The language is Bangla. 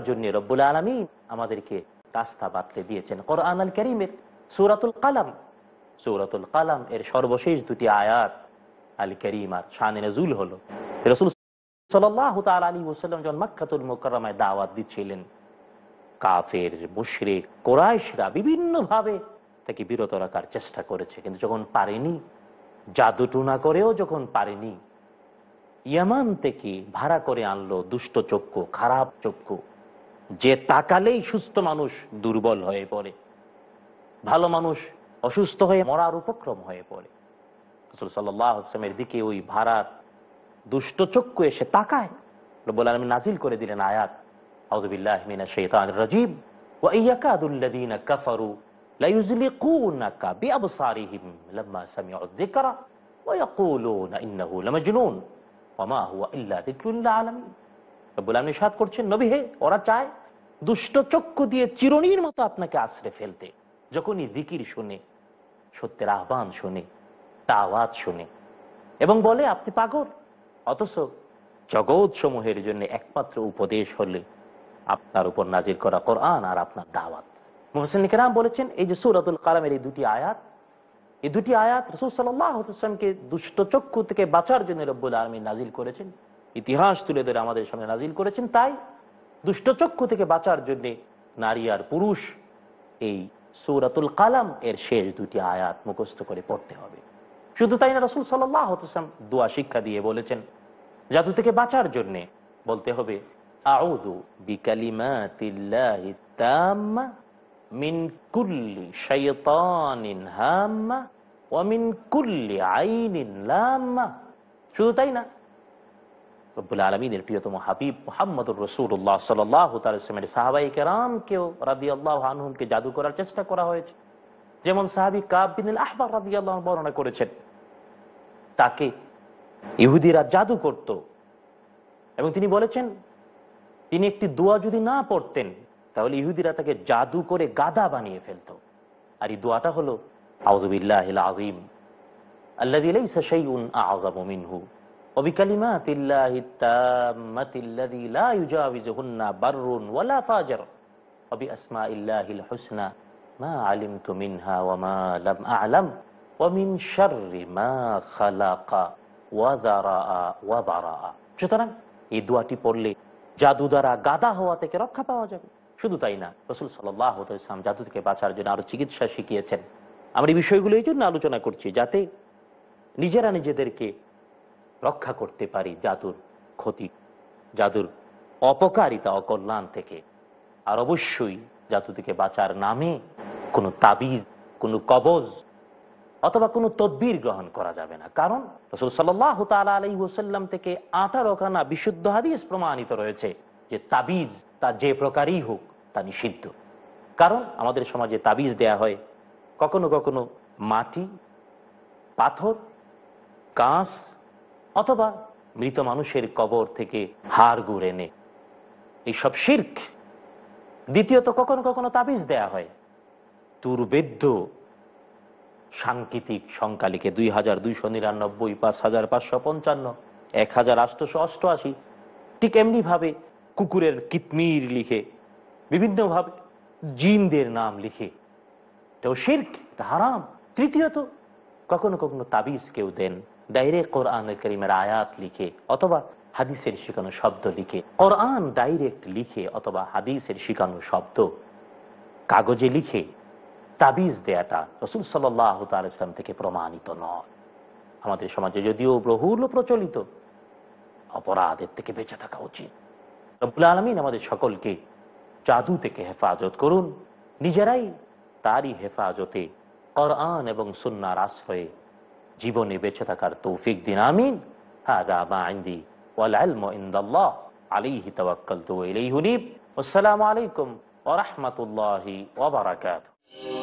জন্য রব্বুল আলামিন আমাদেরকে রাস্তা বাতলে দিয়েছেন। কোরআন আল কারীমের সূরাতুল কালাম, সূরাতুল কালাম এর সর্বশেষ দুটি আয়াত আল কারীমার শানে নজুল হলো। রাসূল সাল্লাল্লাহু তাআলা আলাইহি ওয়াসাল্লাম যখন মক্কাতুল মুকাররমায় দাওয়াত দিচ্ছিলেন, কাফের মুশরিক কুরাইশরা বিভিন্ন ভাবে তাকে বিরত রাখার চেষ্টা করেছে, কিন্তু যখন পারেনি, জাদু টুনা করেও যখন পারেনি, ইয়ামান থেকে ভাড়া করে আনলো দুষ্ট চক্ষু, খারাপ চক্ষু, যে তাকালেই সুস্থ মানুষ দুর্বল হয়ে পড়ে, ভালো মানুষ অসুস্থ হয়ে মরার উপক্রম হয়ে পড়ে। রাসূল সাল্লাল্লাহু আলাইহি ওয়াসাল্লামের দিকে ওই ভাড়ার দুষ্ট চক্ষু এসে তাকায়। রব্বুল আলামিন নাজিল করে দিলেন আয়াত, আউযু বিল্লাহি মিনাশ শাইতানির রাজীম, ওয়া ইয়াকাদুল্লাযীনা কাফারু লা ইউযলিকুনাকা বিআবসারিহিম লাম্মা সামি'উ যিকরা ওয়া ইয়াকুলুনা ইন্নাহু লামাজনুন ওয়া মা হুয়া ইল্লা যিকরুল লিল আলামিন। রব্বুল আলামিন ইরশাদ করছেন, নবী হে, ওরা চায় দুষ্ট চক্ষু দিয়ে চিরুনির মতো আপনাকে আছড়ে ফেলতে, যখনই জিকির শুনে, সত্যের আহ্বান শুনে, দাওয়াত শুনে, এবং বলে আপনি পাগল। অথচ জগৎ সমূহের জন্য একমাত্র উপদেশ হলে আপনার উপর নাজিল করা কোরআন আর আপনার দাওয়াত। মুফাসসিরিন কেরাম বলেছেন, এই যে সূরাতুল কালামের এই দুটি আয়াত রাসূল সাল্লাল্লাহু আলাইহি ওয়াসাল্লামকে দুষ্ট চক্ষু থেকে বাঁচার জন্য রব্বুল আলামিন নাজিল করেছেন, ইতিহাস তুলে ধরে আমাদের সামনে নাজিল করেছেন। তাই দুষ্ট চক্ষু থেকে বাঁচার জন্য নারী আর পুরুষ এই সূরাতুল কালাম এর শেষ দুটি আয়াত মুখস্থ করে পড়তে হবে। শুধু তাই না, রাসূল সাল্লাল্লাহু আলাইহি ওয়াসাল্লাম দোয়া শিক্ষা দিয়ে বলেছেন, জাদু থেকে বাঁচার জন্য বলতে হবে আউযু বিকালিমাতিল্লাহি তাম্মা মিন কুল্লি শাইতানিন হাম্মা ওয়া মিন কুল্লি আইনিন লাম্মা। শুধু তাই না, রব্বুল আলামিনের প্রিয়তম হাবিব মুহাম্মদুর রাসূলুল্লাহ সাল্লাল্লাহু তাআলা ওয়াসাল্লামের সাহাবায়ে কেরামকেও রাদিয়াল্লাহু আনহুমকে জাদু করার চেষ্টা করা হয়েছে। যেমন সাহাবী কাব বিন আল আহবার রাদিয়াল্লাহু আনহু বর্ণনা করেছেন, তাকে ইহুদিরা জাদু করত এবং তিনি বলেছেন তিনি একটি দোয়া যদি না পড়তেন তাহলে ইহুদিরা তাকে জাদু করে গাধা বানিয়ে ফেলতো। আর এই দোয়াটা হলো আউযু বিল্লাহিল আযীম আল্লাযী লাইসা শাইউন আ'যামু মিনহু ওয়া বিকালিমাতিল্লাহিত তাম্মাতিল্লাযী লা ইউজাওয়িজুহুন্না বাররুন ওয়ালা ফাজির ওয়া বিআসমাইল্লাহিল হুসনা মা আলিমতু মিনহা ওয়া মা লাম আ'লাম ওয়া মিন শাররি মা খালাকা ওয়া যারাআ ওয়া বারাআ। সুতরাং এই দোয়াটি পড়লে জাদু দ্বারা গাধা হওয়া থেকে রক্ষা পাওয়া যাবে। শুধু তাই না, রাসূল সাল্লাল্লাহু আলাইহি ওয়াসাল্লাম জাদু থেকে বাঁচার জন্য আরো চিকিৎসা শিখিয়েছেন। আমরা এই বিষয়গুলো এই জন্য আলোচনা করছি যাতে নিজেরা নিজেদেরকে রক্ষা করতে পারি জাদুর ক্ষতি, জাদুর অপকারিতা, অকল্যাণ থেকে। আর অবশ্যই জাদু থেকে বাঁচার নামে কোনো তাবিজ, কোনো কবজ অথবা কোনো তদবির গ্রহণ করা যাবে না। কারণ রাসূল সাল্লাল্লাহু তাআলা আলাইহি ওয়াসাল্লাম থেকে 18 খানা বিশুদ্ধ হাদিস প্রমাণিত রয়েছে যে তাবিজ তা যে প্রকারই হোক তা নিষিদ্ধ। কারণ আমাদের সমাজে তাবিজ দেয়া হয় কখনো কখনো মাটি, পাথর, কাঁচ অথবা মৃত মানুষের কবর থেকে হাড় গুড় এনে, এইসব শিরক। দ্বিতীয়ত কখনো কখনো তাবিজ দেয়া হয় দুর্বেদ্য সাংকেতিক সংখ্যা লিখে 2299, 5555, 1888, ঠিক এমনি ভাবে কুকুরের কিতমির লিখে, বিভিন্ন ভাবে জিনদের নাম লিখে, তো শিরক, হারাম। তৃতীয়ত কখনো কখনো তাবিজ কেউ দেন ডাইরেক্ট কোরআনুল কারীমের আয়াত লিখে অথবা হাদিসের শিখানো শব্দ লিখে। কোরআন ডাইরেক্ট লিখে অথবা হাদিসের শিখানো শব্দ কাগজে লিখে তাবিজ দেয়াটা রাসূল সাল্লাল্লাহু তাআলা ইসলাম থেকে প্রমাণিত নয়। আমাদের সমাজে যদিও বহুল প্রচলিত, অপরাধের থেকে বেঁচে থাকা উচিত। রব্বুল আলামিন আমাদের সকলকে জাদু থেকে হেফাজত করুন, নিজেরাই তারই হেফাজতে কোরআন এবং সুন্নাহর আশ্রয়ে জীবনে বেঁচে থাকার তৌফিক দিন, আমিন। হাযা মা ইনদি ওয়াল ইলমু ইনদাল্লাহ আলাইহি তাওয়াক্কালতু ওয়া ইলাইহি উনীব। আসসালামু আলাইকুম ওয়া রাহমাতুল্লাহি ওয়া বারাকাতুহু।